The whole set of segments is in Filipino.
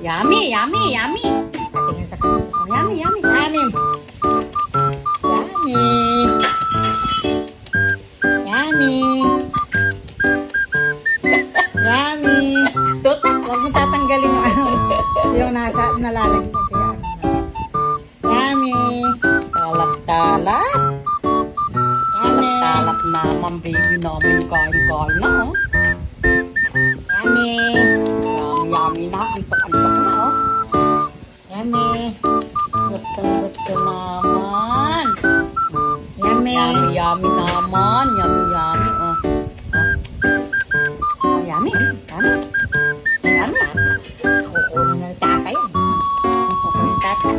Yummy, yummy, yummy. Patingin sa kanila. Oh, yummy, yummy. Yummy. Yummy. Yummy. Yummy. Tuta. Huwag mo tatanggalin yung ano. Yung nasa, nalalagyan. Yummy. Talap-talap. Yummy. Talap naman, baby namin. Kain-kain na, oh. Yummy. Yummy, yummy na. Antok-antok na, oh. Yummy. Gusto naman. Yummy. Yummy, yummy naman. Yummy, yummy, oh. Oh, yummy. Yummy. Yummy. Kukunin ng tata yan. Tata.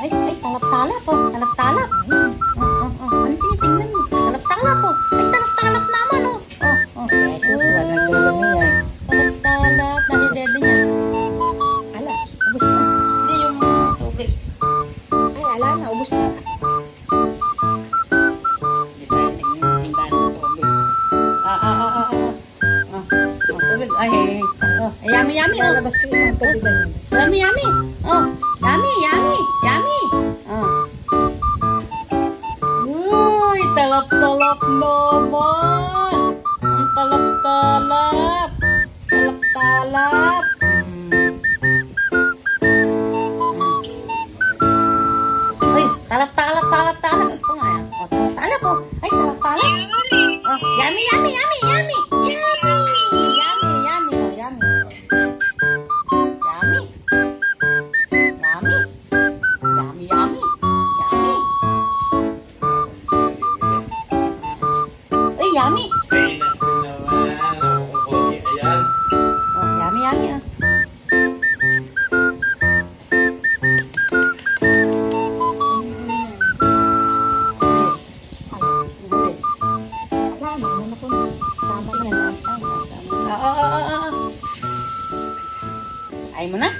Ay, talap-talap, oh. Talap-talap. Ano tinitingnan mo? Talap-talap, oh. Ay, talap-talap naman, oh. Oh. Jesus, wala ng dulo niya. Talap-talap. Nalidede niya. Ala, ubus na. Hindi yung tubig. Ay, ala na, ubus na. Hindi tayo tingnan ng tubig. Tubig. Ay, yummy, yummy, oh. Lalabas ko isang tubigan yun. Yummy, yummy. Oh, yummy, yummy, yummy. Oh. Uy, talap-talap naman. Ang talap-talap. Talap-talap. Uy, talap-talap, talap-talap. Ito nga yan. Oh, talap-talap, oh. Ay, talap-talap. Oh, yummy, yummy, yummy, yummy. Yummy, yummy, yummy, oh, yummy. Yummy. Yummy. Yummy, yummy. Yummy. Uy, yummy. Oh, yummy, yummy, oh. Ala, naman ako. Sama na lang. Ay mo na?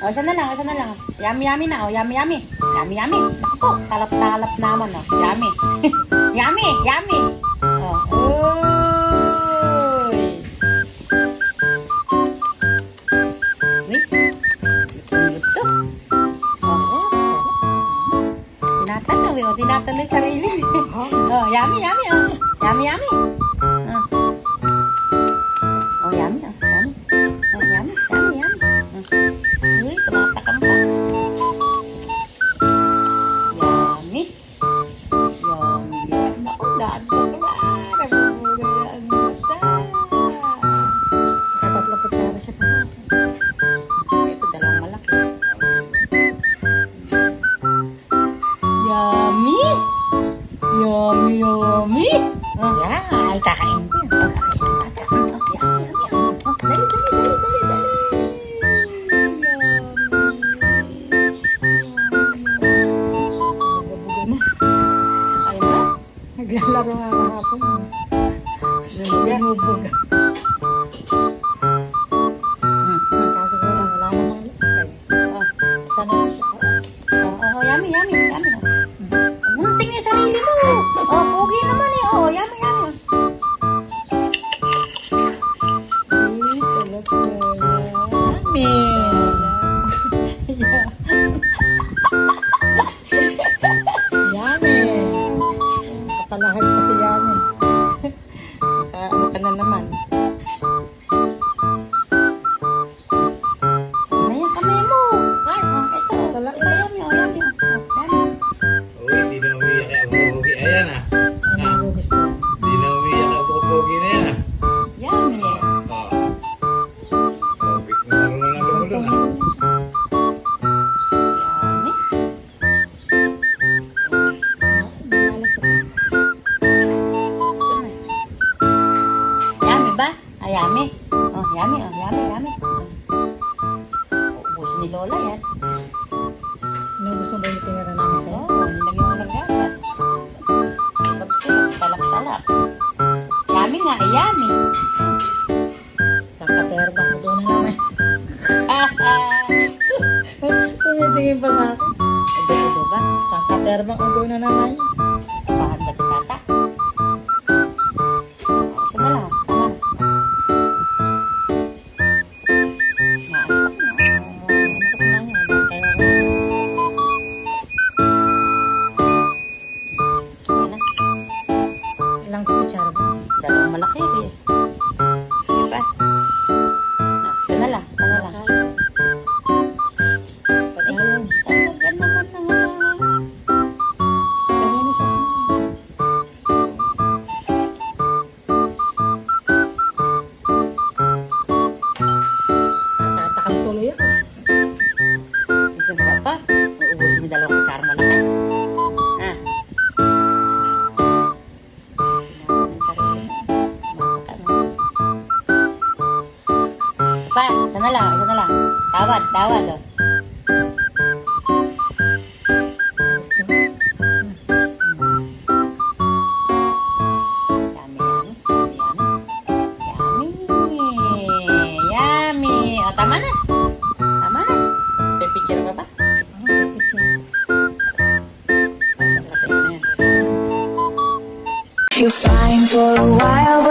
O, isa na lang, isa na lang. Yummy, yummy na, o. Yummy, yummy. Yummy, yummy. Naku po, talap-talap naman, o. Yummy. Yummy, yummy. O, uy. Uy. Gusto. O, tinatanaw, o. Tinatanaw yung sarili. O, yummy, yummy, o. Yummy, yummy. O, yummy, o. Yummy. O, yummy, yummy, yummy. Uy, tumatakam pa. Yummy. Yummy, yummy. Naku, daan ko na. Nabubulay ang mata. Nakatatlo kutsara siya pa. Ito, dalawang malaki. Yummy. Yummy, yummy. Oh, Yan, ay kakain ko yan. dali, dali, dali, dali, dali. Buga-buga na. Ay na. Naglalaro nga kahapon. Bumubuga. Kaso ko lang, wala namang lakas. Oh, sana siya. Yummy, yummy, yummy. Munting yung sarili mo. Oh, pogi naman eh. Oh, yummy, yummy. Uy, talap na yan. Yummy. Kapalahan pa si Yummy. Ano ka na naman? Ayan, kamay mo. Ay, oh, ito. Salak Ito, yummy, oh, yummy. Oh, yummy. Uy, di na umiyak ang pogi. Ayan ah. Ano ang gusto? Di na umiyak ang pogi na yan ah. Yummy. Oh. Pogi na marunong na lumulun ah. Yummy. Malas ako. Yummy ba? Ah, yummy. Oh, yummy, oh, yummy, yummy. Ubus ni Lola yan. Ano gusto mo yung tinira namin sa'yo? Oh, nilagyan mo ng gatas. Talap-talap. Yummy nga, yummy. Sa katerba mo doon na naman. Tumitingin pa sa akin. Ito ba? Sa katerba mo doon na naman. Bahan ba si Tata? Isa na lang. Tama. na lang, isa na lang. Tawad, tawad, oh. Gusto. Yummy, yummy, yummy, yummy. Yummy. O, tama na. Tama na. May picture ka ba? May picture. Ay, tama na yan. You're fine for a while,